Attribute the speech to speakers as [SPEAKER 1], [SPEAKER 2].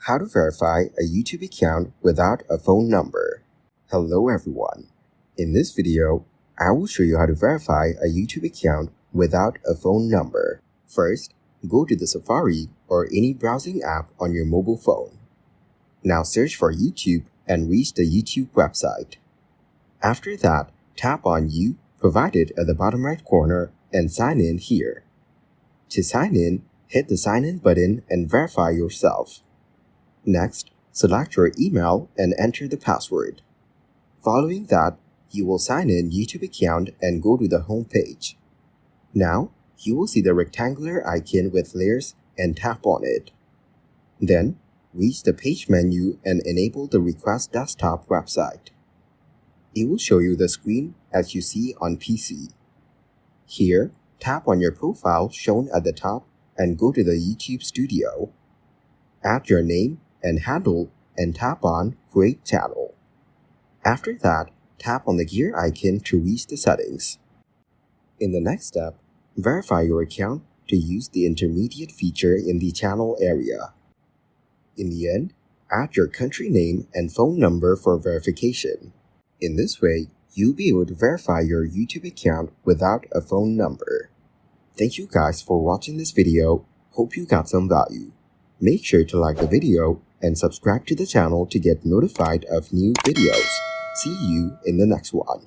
[SPEAKER 1] How to verify a YouTube account without a phone number. Hello everyone. In this video, I will show you how to verify a YouTube account without a phone number. First, go to the Safari or any browsing app on your mobile phone. Now search for YouTube and reach the YouTube website. After that, tap on You provided at the bottom right corner and sign in here. To sign in, hit the sign in button and verify yourself. Next, select your email and enter the password. Following that, you will sign in YouTube account and go to the home page. Now, you will see the rectangular icon with layers and tap on it. Then, reach the page menu and enable the Request Desktop website. It will show you the screen as you see on PC. Here, tap on your profile shown at the top and go to the YouTube Studio. Add your name and handle and tap on Create Channel. After that, tap on the gear icon to reach the settings. In the next step, verify your account to use the intermediate feature in the channel area. In the end, add your country name and phone number for verification. In this way, you'll be able to verify your YouTube account without a phone number. Thank you guys for watching this video. Hope you got some value. Make sure to like the video and subscribe to the channel to get notified of new videos. See you in the next one.